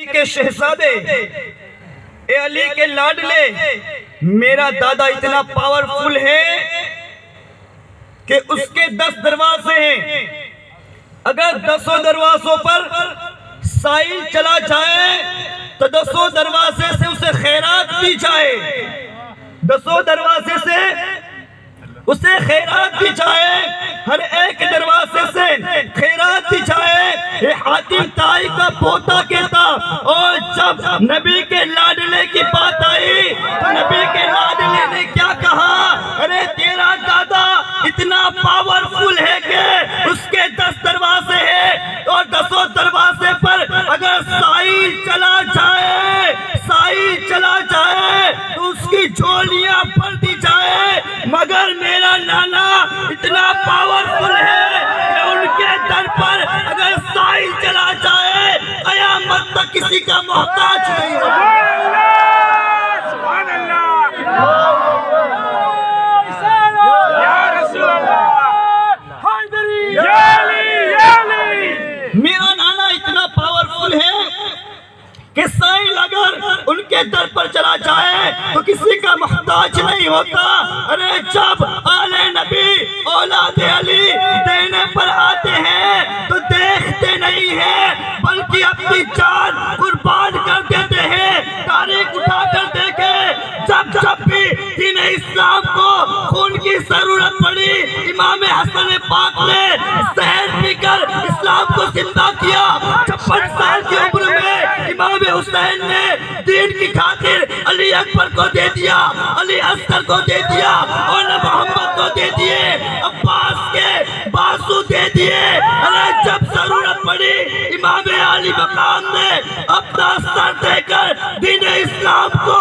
علی کے شہزادے، اے علی کے لاڈلے، میرا دادا اتنا پاورفل ہے کہ اس کے 10 دروازے ہیں. اگر 10 دروازوں پر سائل چلا جائے تو 10 دروازے سے اسے خیرات دی جائے، 10 دروازے سے اسے خیرات دی جائے، ہر ایک دروازے سے خیرات دی جائے. یہ حاتم طائی کا پوتا کہتا. اور جب نبی کے لاڈلے کی بات آئی تو نبی کے لاڈلے نے کیا کہا؟ ارے تیرا دادا اتنا پاورفل ہے کہ اس کے 10 دروازے ہیں، اور 10 دروازے پر اگر سائل چلا جائے، سائل چلا جائے تو اس کی جھولیاں بھر دی جائے. مگر میرا نانا اتنا پاورفل ہے کہ ان کے در پر اگر سائل چلا جائے قیامت تک کسی کا محتاج نہیں ہوگا. سبحان اللہ، یا رسول اللہ، حیدری، یا علی، یا علی. میرا نانا اتنا پاورفل ہے کہ سائل اگر ان کے در پر چلا جائے تو کسی کا محتاج نہیں ہوتا. ارے جب آل نبی اولاد علی دینے پر آتے ہیں تو دیکھتے نہیں ہیں بلکہ اپنی جان قربان کر دیتے ہیں. تاریخ اٹھا کر دیکھے، جب بھی دین اسلام کو خون کی ضرورت پڑی، امام حسن پاک نے زہر پی کر اسلام کو زندہ کیا. 56 سال کی عمر میں امام حسین نے دین کی خاطر علی اکبر کو دے دیا، علی اصغر کو دے دیا، اور محمد کو دے دیے، عباس کے بازو دے دیے. ارے جب ضرورت پڑی امام علی مقام نے اپنا سر دے کر دین اسلام کو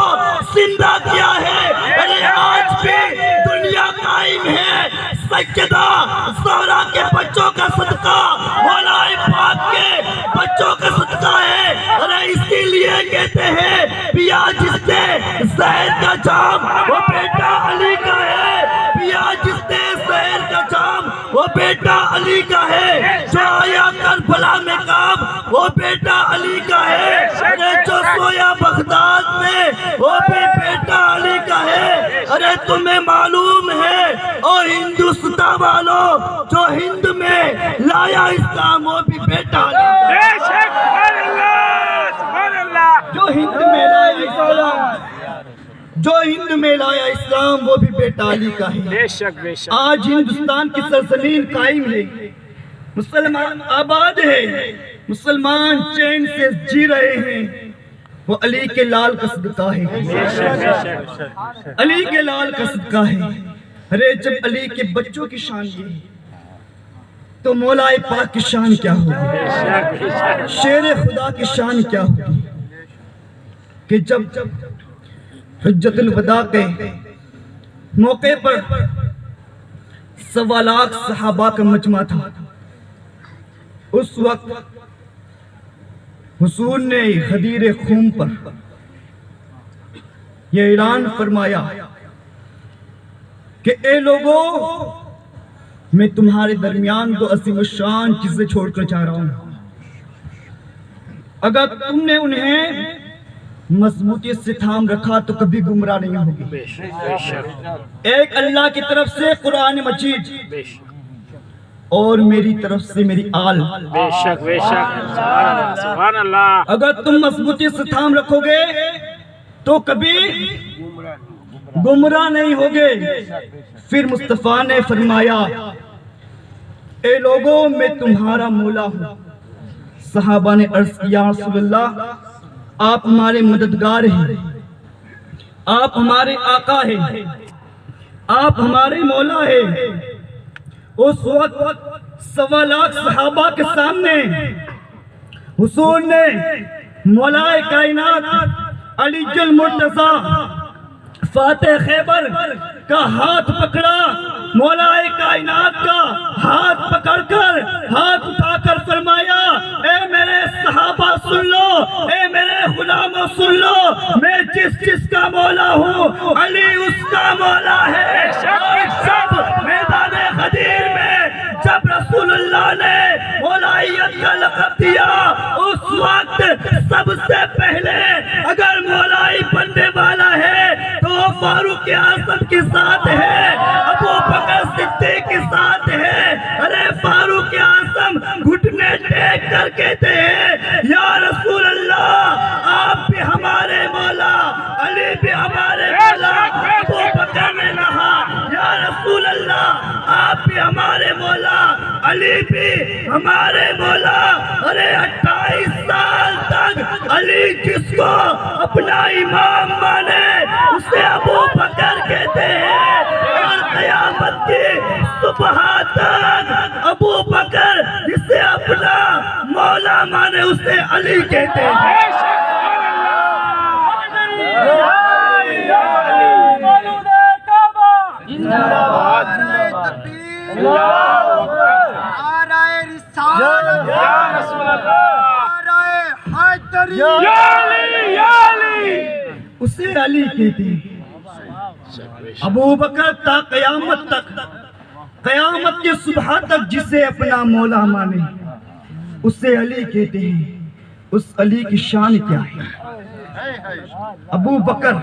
زندہ کیا ہے. ارے آج بھی دنیا قائم ہے سیدہ زہرا کے بچوں کا صدقہ، مولا پاک کے بچوں کا صدقہ ہے. ارے اسی لیے کہتے ہیں پیا جس نے زہر کا جام وہ بیٹا علی کا ہے، پیا جس نے زہر کا جام وہ بیٹا علی کا ہے. جو آیا کربلا میں کام وہ بیٹا علی کا ہے. ارے جو سویا بغداد میں وہ بھی بیٹا علی کا ہے. ارے تمہیں معلوم ہے اور ہندوستان والوں جو ہند میں لایا اسلام وہ بھی بیٹا علی کا ہے. بے شک، سبحان اللہ، سبحان اللہ. جو ہند میں لایا اسلام، جو ہند میں لایا اسلام وہ بھی بیٹا علی کا ہے. بے شک، بے شک. آج ہندوستان کی سرزمین قائم ہے، مسلمان آباد ہے، مسلمان چین سے جی رہے ہیں، وہ علی کے لال کا صدقہ ہے، بے شک، بے شک. علی کے لال کا صدقہ ہے. ارے جب علی کے بچوں کی شان یہ ہے تو مولا پاک کی شان کیا ہوگی، شیر خدا کی شان کیا ہوگی کہ جب حجت الوداع کے موقع پر 1.25 لاکھ صحابہ کا مجمع تھا. اس وقت حضور نے غدیر خون پر یہ اعلان فرمایا کہ اے لوگو، میں تمہارے درمیان 2 عظیم الشان چیزیں چھوڑ کر جا رہا ہوں. اگر تم نے انہیں مضبوطی سے تھام رکھا تو کبھی گمراہ نہیں ہوگی. بے شک، بے شک. ایک اللہ کی طرف سے قرآن مجید بے شک، اور میری طرف سے میری آل. بے شک، بے شک. سبحان اللہ، سبحان اللہ. اگر تم مضبوطی سے تھام رکھو گے تو کبھی گمراہ نہیں ہوگے. پھر مصطفیٰ نے فرمایا اے لوگوں، میں تمہارا مولا ہوں. صحابہ نے عرض کیا رسول اللہ آپ ہمارے مددگار ہیں، آپ ہمارے آقا ہیں، آپ ہمارے مولا ہیں. اس وقت 1.25 لاکھ صحابہ کے سامنے حضور نے مولا کائنات علی المرتضیٰ فاتح خیبر کا ہاتھ پکڑا، مولا کائنات کا ہاتھ پکڑ کر ہاتھ اٹھا کر فرمایا اے میرے صحابہ سن لو، اے میرے غلاموں سن لو، میں جس کا مولا ہوں علی اس کا مولا ہے. سب میدان غدیر میں جب رسول اللہ نے مولائیت کا لقب دیا اس وقت سب سب سے پہلے اگر مولائی بننے والا ہے تو وہ فاروق اعظم کے ساتھ ہے، ابو بکر صدیق کے ساتھ ہے۔ ارے فاروق اعظم گھٹنے ٹیک کر کہتے ہیں یا رسول اللہ آپ بھی ہمارے مولا، علی بھی ہمارے مولا۔ ابو بکر نے کہا یا رسول اللہ آپ بھی ہمارے مولا، علی بھی ہمارے مولا۔ ارے 28 سال تک علی جس کو اپنا امام مانے اسے ابو بکر کہتے ہیں، اور قیامت کی صبح تک ابو بکر جسے اپنا مولا مانے اسے علی کہتے ہیں۔ اسے علی کہتے ہیں۔ ابو بکر تا قیامت تک، قیامت کے صبح تک جسے اپنا مولا مانے اسے علی کہتے ہیں۔ اس علی کی شان کیا ہے؟ ابو بکر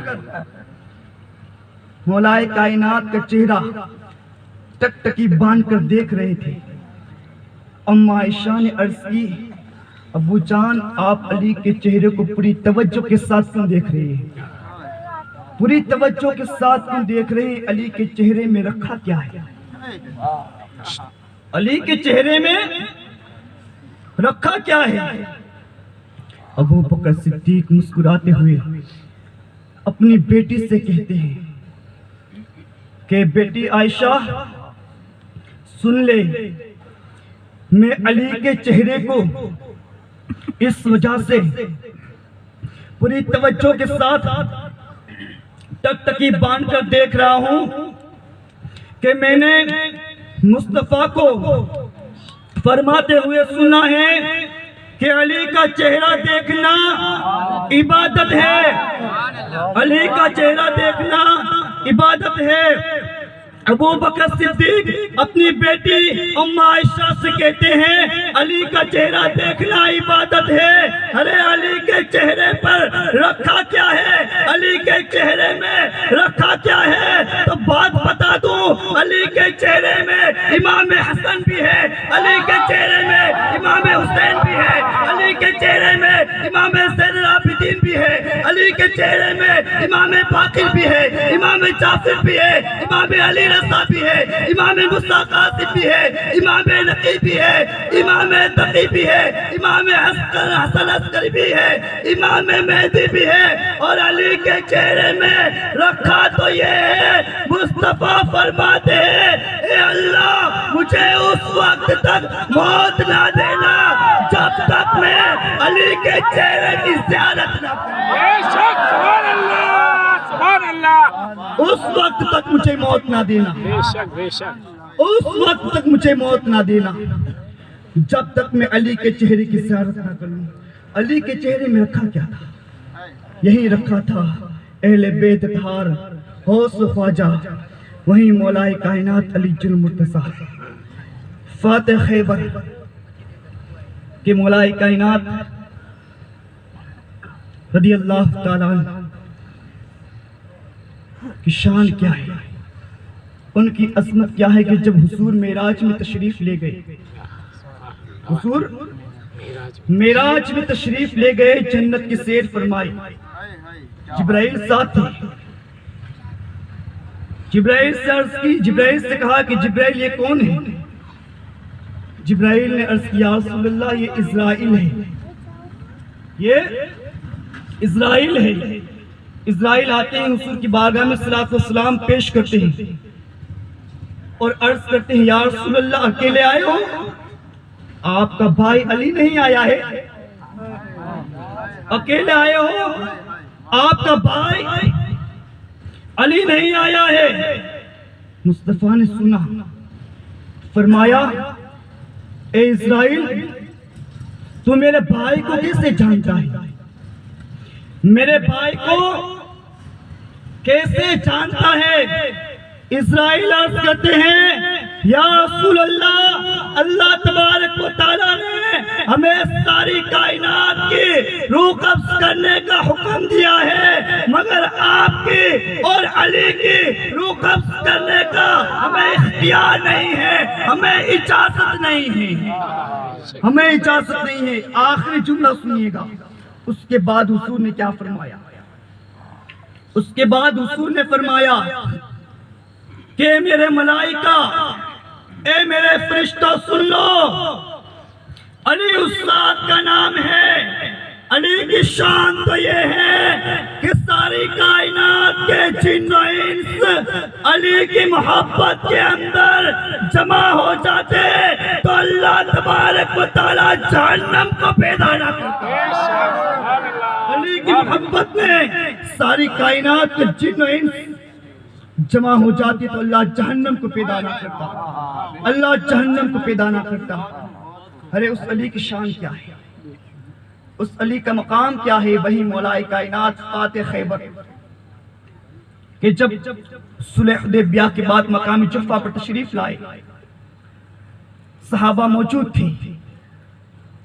مولائے کائنات کا چہرہ ٹکٹکی باندھ کر دیکھ رہے تھے۔ اما عائشہ نے عرض کی ابو جان آپ علی کے چہرے کو پوری توجہ کے ساتھ کیوں دیکھ رہے ہیں؟ پوری توجہ کے ساتھ کیوں دیکھ رہے ہیں؟ علی کے چہرے میں رکھا کیا ہے؟ علی کے چہرے میں رکھا کیا ہے؟ ابو بکر صدیق مسکراتے ہوئے اپنی بیٹی سے کہتے ہیں کہ بیٹی عائشہ سن لے، میں علی کے چہرے کو اس وجہ سے پوری توجہ کے ساتھ ٹکٹکی باندھ کر دیکھ رہا ہوں کہ میں نے مصطفیٰ کو فرماتے ہوئے سنا ہے کہ علی کا چہرہ دیکھنا عبادت ہے، علی کا چہرہ دیکھنا عبادت ہے۔ ابو بکر صدیق اپنی بیٹی ام عائشہ سے کہتے ہیں علی کا چہرہ دیکھنا عبادت ہے۔ ارے علی کے چہرے پر رکھا کیا ہے؟ علی کے چہرے میں رکھا کیا ہے؟ تو بات بتا دوں، علی کے چہرے میں امام حسن بھی ہے، علی کے چہرے میں امام حسین بھی ہے، علی کے چہرے میں امام زین العابدین بھی ہے، علی کے چہرے میں امام باقر بھی ہے، امام جعفر بھی ہے، امام علی رضا بھی ہے، امام موسیٰ قاسم بھی ہے، امام نقی بھی ہے، امام تقی بھی ہے، امام حسن عسکری بھی ہے، امام مہدی بھی ہے، اور علی کے چہرے میں رکھا تو یہ ہے مصطفیٰ فرماتے ہیں اے اللہ مجھے اس وقت تک موت نہ دینا جب تک میں علی کے چہرے کی زیارت نہ کروں۔ اس وقت تک مجھے موت نہ دینا، اس وقت تک مجھے موت نہ دینا جب تک میں علی کے چہرے کی زیارت نہ کروں۔ علی کے چہرے میں رکھا کیا تھا؟ یہی رکھا تھا اہل بیت اطہار غوث خواجہ، وہیں مولا کائنات علی المرتضی فاتح خیبر کہ مولا کائنات رضی اللہ تعالیٰ عنہ کی شان کیا ہے، ان کی عظمت کیا ہے کہ جب حضور معراج میں تشریف لے گئے، حضور معراج میں تشریف لے گئے، جنت کی سیر فرمائی، جبرائیل ساتھ تھے، جبرائیل سے عرض کی، جبرائیل سے کہا کہ جبرائیل یہ کون ہے؟ جبرائیل نے عرض کی یا رسول اللہ یہ اسرائیل ہے، یہ اسرائیل ہے۔ اسرائیل آتے ہیں حضور کی بارگاہ میں صلاۃ والسلام پیش کرتے ہیں اور عرض کرتے ہیں یا رسول اللہ اکیلے آئے ہو؟ آپ کا بھائی علی نہیں آیا ہے؟ اکیلے آئے ہو؟ آپ کا بھائی علی نہیں آیا ہے؟ مصطفیٰ نے سنا، فرمایا اے اسرائیل تو میرے بھائی کو کیسے جانتا ہے؟ میرے بھائی کو کیسے جانتا ہے؟ اسرائیل عرض کرتے ہیں یا رسول اللہ اللہ تبارک و تعالیٰ نے ہمیں ساری کائنات کی روح قبض کرنے کا حکم دیا ہے، مگر آپ کی اور علی کی روح قبض کرنے کا ہمیں اختیار نہیں ہے، ہمیں اجازت نہیں ہے، ہمیں اجازت نہیں ہے۔ آخری جملہ سنیے گا، اس کے بعد حضور نے کیا فرمایا؟ اس کے بعد حضور نے فرمایا کہ میرے ملائکہ، اے میرے فرشتوں سن لو، علی استاد کا نام ہے، علی کی شان تو یہ ہے کہ ساری کائنات کے جن و انس علی کی محبت کے اندر جمع ہو جاتے تو اللہ تبارک و تعالیٰ جہنم کو پیدا نہ کرتا۔ علی کی محبت میں ساری کائنات کے جن و انس جمع ہو جاتی تو اللہ جہنم کو پیدا نہ کرتا، اللہ جہنم کو پیدا نہ کرتا۔ ارے اس علی کی شان کیا ہے، اس علی کا مقام کیا ہے؟ وہی مولا کائنات فاتح خیبر کہ جب صلح حدیبیہ کے بعد مقام جفا پر تشریف لائے، صحابہ موجود تھے،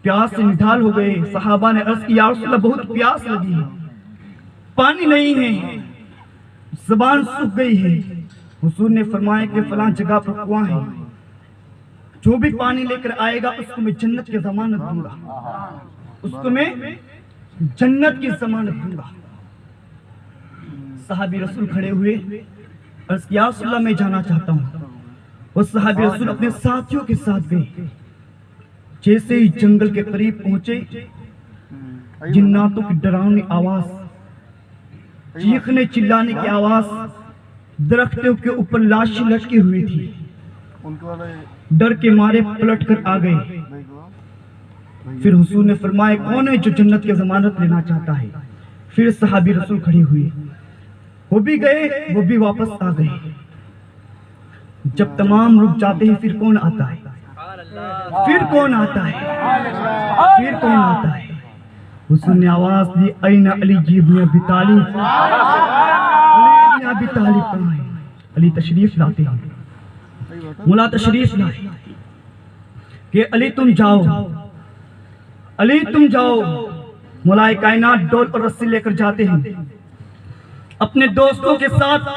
پیاس سے نڈھال ہو گئے۔ صحابہ نے عرض کی یا رسول اللہ بہت پیاس لگی ہے، پانی نہیں ہے، زبان سوکھ گئی ہے۔ حضور نے فرمایا کہ فلاں جگہ پر کنواں ہے، جو بھی پانی لے کر آئے گا اس کو میں جنت کی ضمانت دوں گا، اس کو میں جنت کی ضمانت دوں گا۔ صحابی رسول کھڑے ہوئے، عرض کیا یا رسول اللہ میں جانا چاہتا ہوں۔ وہ صحابی رسول اپنے ساتھیوں کے ساتھ گئے، جیسے ہی جنگل کے قریب پہنچے، جناتوں کی ڈراؤنی آواز، چیخنے چلانے کی آواز، درختوں کے اوپر لاشیں لٹکی ہوئی تھی، ڈر کے مارے پلٹ کر آ گئے۔ پھر حضور نے فرمایا کون ہے جو جنت کی ضمانت لینا چاہتا ہے؟ پھر صحابی رسول کھڑے ہوئے، وہ بھی گئے، وہ بھی واپس آ گئے۔ جب تمام رک جاتے ہیں پھر کون آتا ہے؟ پھر کون آتا ہے؟ پھر کون آتا ہے؟ حضور نے آواز دی این علی ابن ابی طالب، علی ابن ابی طالب کہاں ہے؟ علی تشریف لاتے ہیں، مولا تشریف لائے کہ علی تم جاؤ، علی تم جاؤ۔ مولا کائنات ڈول اور رسی لے کر جاتے ہیں، اپنے دوستوں کے ساتھ،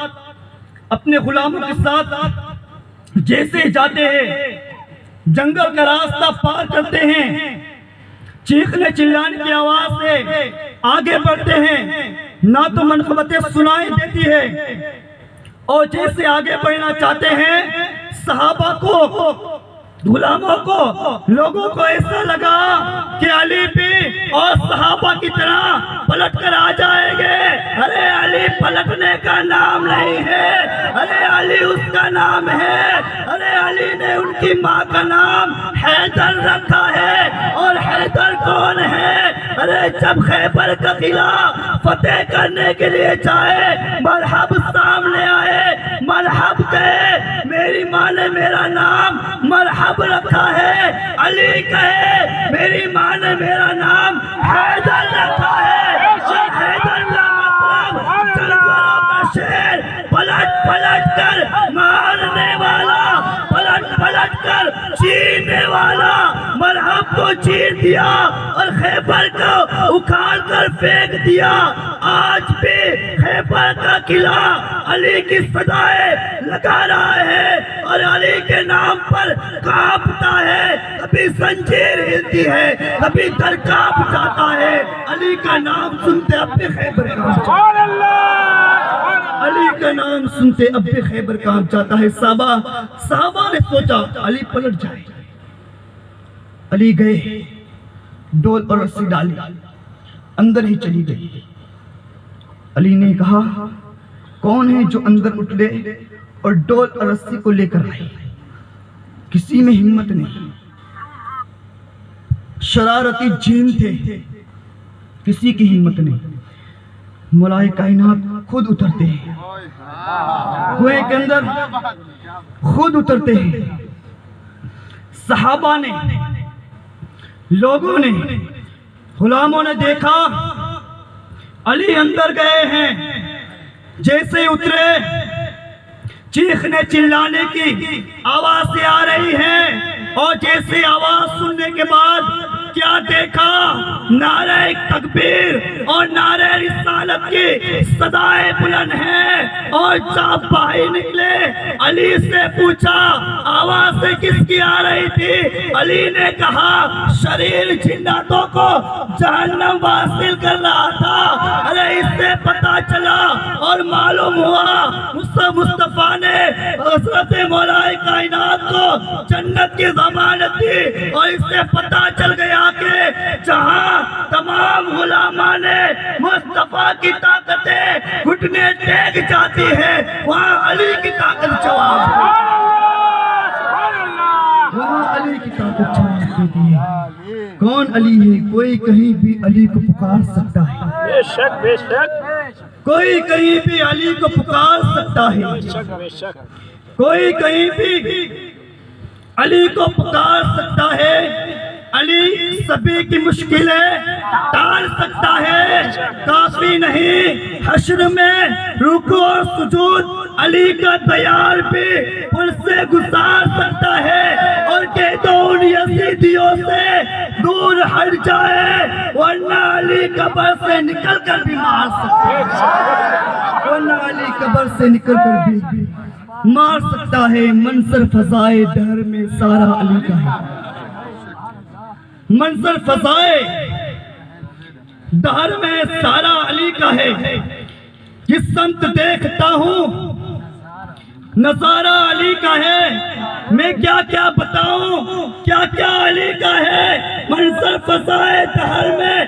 اپنے غلاموں کے ساتھ جیسے جاتے ہیں، جنگل کا راستہ پار کرتے ہیں، چیخنے چلانے کی آواز سے آگے بڑھتے ہیں، نہ تو منقبتیں سنائی دیتی ہے، اور جیسے آگے بڑھنا چاہتے ہیں صحابہ کو، غلاموں کو، لوگوں کو ایسا لگا کہ علی بھی اور صحابہ کی طرح پلٹ کر آ جائیں گے۔ ارے علی پلٹنے کا نام نہیں ہے، ارے علی اس کا نام ہے، ارے علی نے ان کی ماں کا نام حیدر رکھا ہے، اور حیدر کون ہے؟ ارے جب خیبر کا قلعہ فتح کرنے کے لیے جائے، مرحب سامنے آئے، مرحب کہے، میری ماں نے میرا نام مرحب رکھا ہے، علی کہے میری ماں نے میرا نام حیدر رکھا ہے، اور حیدر کا مطلب جنگلوں کا شیر، پلٹ پلٹ کر مارنے والا، پلٹ پلٹ کر چیرنے والا۔ مرحب کو چیر دیا اور خیبر کو اکھاڑ کر پھینک دیا۔ آج بھی خیبر کا قلعہ علی کی صدائیں لگا رہا ہے اور علی کے نام پر کانپتا ہے، کبھی زنجیر ہلتی ہے، کبھی در کانپ جاتا ہے۔ علی کا نام سنتے اپنے خیبر کانپ جاتا ہے، علی کا نام سنتے اپنے خیبر کانپ جاتا ہے۔ صحابہ نے سوچا علی پلٹ جائے، علی گئے، ڈول اور رسی ڈالی، اندر ہی چلی گئی۔ علی نے کہا کون ہے جو اندر اٹھ لے اور ڈول اور رسی کو لے کر آئے؟ کسی میں ہمت نہیں، شرارتی جین تھے، کسی کی ہمت نہیں۔ مولا کائنات خود اترتے ہیں، کنویں کے اندر خود اترتے ہیں۔ صحابہ نے، لوگوں نے، غلاموں نے دیکھا علی اندر گئے ہیں، جیسے اترے چیخنے چلانے کی آوازیں آ رہی ہیں، اور جیسے آواز سننے کے بعد کیا دیکھا؟ نعرہ تکبیر اور نعرہ رسالت کی صدائیں بلند ہیں، اور جب بھائی نکلے علی سے پوچھا آوازیں کس کی آ رہی تھی؟ علی نے کہا شریر جناتوں کو جہنم واصل کر رہا تھا۔ ارے اس سے پتہ چلا اور معلوم ہوا مصطفیٰ نے حضرت مولا کائنات کو جنت کی ضمانت دی، اور اس سے پتہ چل گیا کہ جہاں تمام غلاماں نے مصطفیٰ کی طاقتیں گھٹنے ٹیک جاتی ہے، وہاں علی کی طاقت جواب وہاں علی کی طاقت جواب دیتی ہے۔ کون علی ہے؟ کوئی کہیں بھی علی کو پکار سکتا ہے، بے شک بے شک، کوئی کہیں بھی علی کو پکار سکتا ہے، بے شک بے شک، کوئی کہیں بھی علی کو پکار سکتا ہے۔ علی سبھی کی مشکلیں ٹال سکتا ہے، کافی نہیں حشر میں رکوع اور سجود علی کا دیار بھی پل سے گزار سکتا ہے، اور کہہ دو ان یزیدیوں سے دور ہٹ جائے ورنہ علی قبر سے نکل کر بھی مار سکتا ہے، ورنہ علی قبر سے نکل کر بھی مار سکتا ہے۔ منظر فضائے دہر میں سارا علی کا ہے، منظر فضائے دہر میں سارا علی کا ہے، جس سمت دیکھتا ہوں نظارہ علی کا ہے، میں کیا کیا بتاؤں کیا کیا علی کا ہے۔ منظر فضائے دہر میں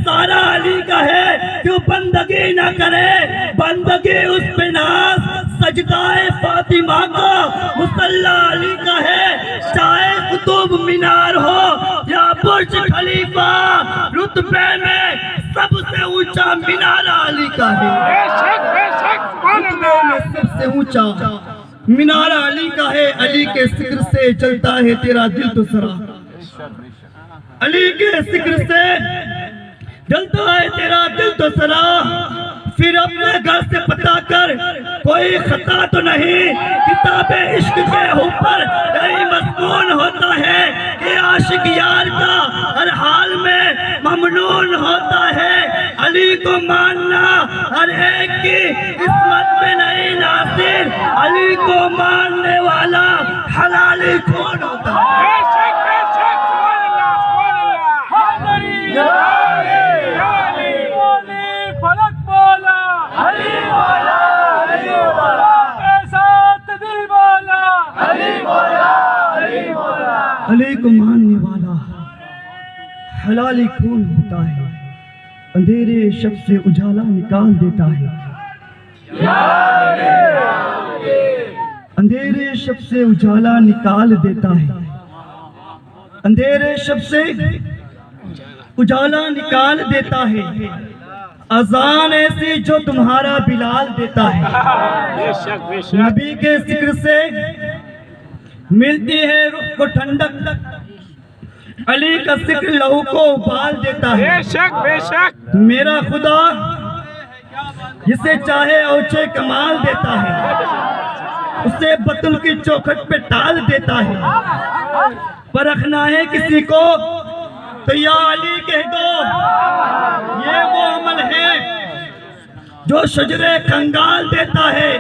سارا علی کا ہے، کیوں بندگی نہ کرے بندگی اس پہ ناز، سجدہ فاطمہ کا مصلی علی کا ہے، چاہے قطب مینار ہو یا برج خلیفہ، رتبے میں سب سے اونچا مینارہ علی کا ہے، بے شک بے شک، رتبے میں سب سے اونچا مینارہ علی کا ہے۔ علی کے ذکر سے چلتا ہے تیرا دل تو سرا، علی کے ذکر سے جلتا ہے تیرا دل تو سرا، پھر اپنے گھر سے پتا کر کوئی خطا تو نہیں، کتاب عشق کے اوپر یہی مضمون ہوتا ہے کہ عاشق یار کا ہر حال میں ممنون ہوتا ہے۔ علی کو ماننا ہر ایک کی قسمت میں نہیں ناصر، علی کو ماننے والا حلالی کون ہوتا ہے۔ بے شک بے شک، سبحان اللہ سبحان اللہ، علی علی فلک مولا، علی مولا علی مولا، ایسا دل مولا، علی مولا علی مولا، علی کو ماننے والا حلالی کون ہوتا ہے، اندھیرے شب سے اجالا نکال دیتا ہے، اندھیرے شب سے اجالا نکال دیتا ہے، اندھیرے شب سے اجالا نکال دیتا ہے، اذان ایسی جو تمہارا بلال دیتا ہے، بے شک بے شک، نبی کے ذکر سے ملتی ہے روح کو ٹھنڈک، علی کا ذکر لہو کو ابال دیتا ہے، بے شک بے شک، میرا خدا جسے چاہے اونچے کمال دیتا ہے، اسے بطل کی چوکھٹ پہ ٹال دیتا ہے، پرکھنا ہے کسی کو تو یا علی کہہ دو، یہ وہ عمل ہے جو شجرے کنگال دیتا ہے،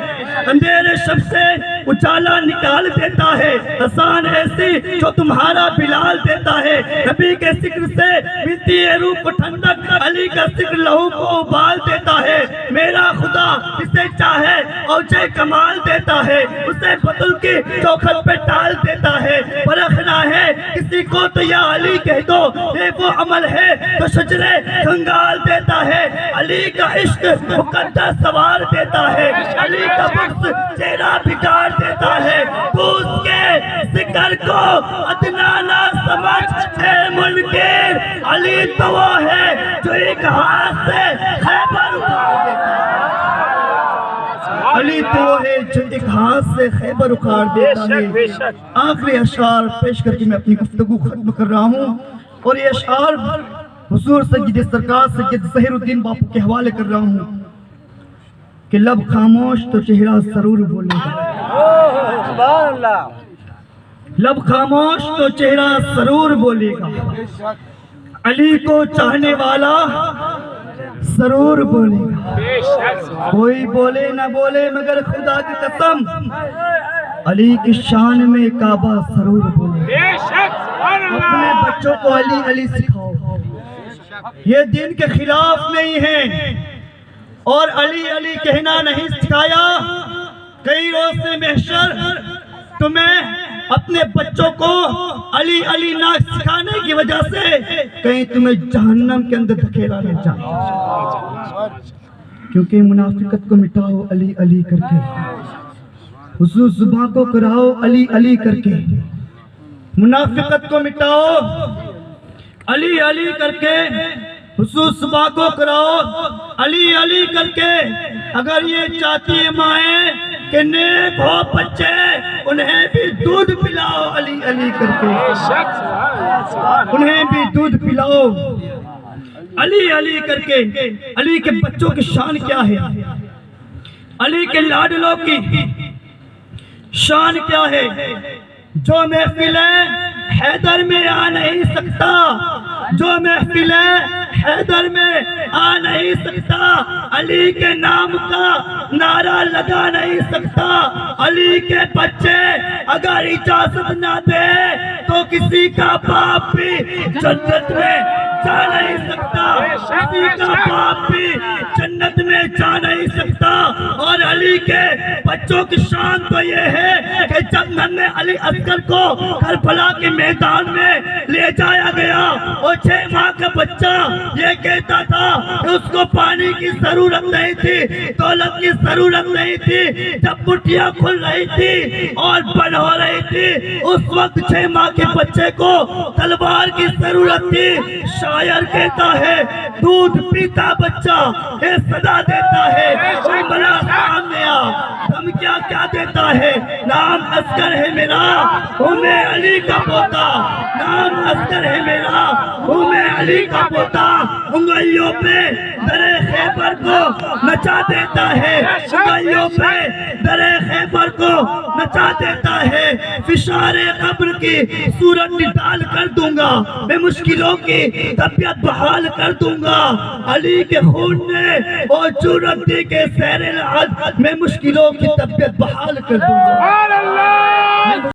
اندھیرے شب سے اجالا نکال دیتا ہے، اذان ایسی جو تمہارا بلال دیتا ہے، نبی کے ذکر سے ملتی ہے روح کو ٹھنڈک، علی کا ذکر لہو کو ابال دیتا ہے، میرا خدا جسے چاہے اونچے کمال دیتا ہے، اسے بطل کی چوکھٹ پہ ٹال دیتا ہے، پرکھنا ہے کسی کو تو یا علی کہہ دو، یہ وہ عمل ہے جو شجرے کنگال دیتا ہے، علی کا عشق مقدس سوار دیتا ہے، علی کا بغض چہرہ بگاڑ دیتا ہے، تو اس کے ذکر کو ادنا نہ سمجھ اے منکر، علی تو وہ ہے جو ایک ہاتھ سے خیبر اکھاڑ دیتا ہے، علی تو وہ ہے جو ایک ہاتھ سے خیبر اکھاڑ دیتا بے ہے۔ شک، آخری اشعار پیش کر کے میں اپنی گفتگو ختم کر رہا ہوں، اور یہ اشعار حضور سید سرکار سید ظہیر الدین باپو کے حوالے کر رہا ہوں کہ لب خاموش تو چہرہ ضرور بولے گا، سبحان اللہ. لب خاموش تو چہرہ سرور بولے گا. علی کو چاہنے والا ضرور بولے گا. کوئی بولے نہ بولے مگر خدا کی قسم علی کی شان میں کعبہ ضرور بولے گا. اپنے بچوں کو علی علی سکھاؤ. یہ دین کے خلاف نہیں ہے اور علی علی کہنا نہیں سکھایا. کئی روز سے محشر تمہیں اپنے بچوں کو علی علی نہ سکھانے کی وجہ سے کہیں تمہیں جہنم کے اندر دھکیلا لے جائے. کیونکہ منافقت کو مٹاؤ علی علی کر کے, حضور زباں کو کراؤ علی علی کر کے. منافقت کو مٹاؤ علی علی کر کے, حضور زباں کو کراؤ علی علی کر کے. اگر یہ چاہتی ہے مائیں کہ نیک ہو بچے, انہیں بھی دودھ پلاؤ علی علی کر کے. انہیں بھی دودھ پلاؤ علی علی کر کے. علی کے بچوں کی شان کیا ہے؟ علی کے لاڈلوں کی شان کیا ہے؟ جو محفلیں حیدر میں آ نہیں سکتا, جو محفلیں حیدر میں آ نہیں سکتا, علی کے نام کا نعرہ لگا نہیں سکتا. علی کے بچے اگر اجازت نہ دے تو کسی کا باپ بھی جنت میں جا نہیں سکتا, کسی کا باپ بھی جنت میں جا نہیں سکتا. اور علی کے بچوں کی شان تو یہ ہے کہ جب ننھے علی اصغر کو کربلا کے میدان میں لے جایا گیا اور 6 ماہ کا بچہ یہ کہتا تھا کہ اس کو پانی کی ضرورت نہیں تھی, دولت کی ضرورت نہیں تھی. جب مٹھیاں کھل رہی تھی اور بڑھ ہو رہی تھی اس وقت 6 ماہ کے بچے کو تلوار کی ضرورت تھی. شاعر کہتا ہے دودھ پیتا بچہ یہ صدا دیتا ہے, بڑا سامنے آ ہم کیا دیتا ہے. نام اصغر ہے میرا ہوں میں علی کا پوتا, نام اصغر ہے میرا ہوں میں علی کا پوتا. انگلیوں پہ درے خیبر کو نچا دیتا ہے, انگلیوں پہ درے خیبر کو نچا دیتا ہے. فشار قبر کی صورت ڈال کر دوں گا, میں مشکلوں کی طبیعت بحال کر دوں گا. علی کے خون نے اور جرت دی کے سیر العد میں مشکلوں کی طبیعت بحال کر دوں گا.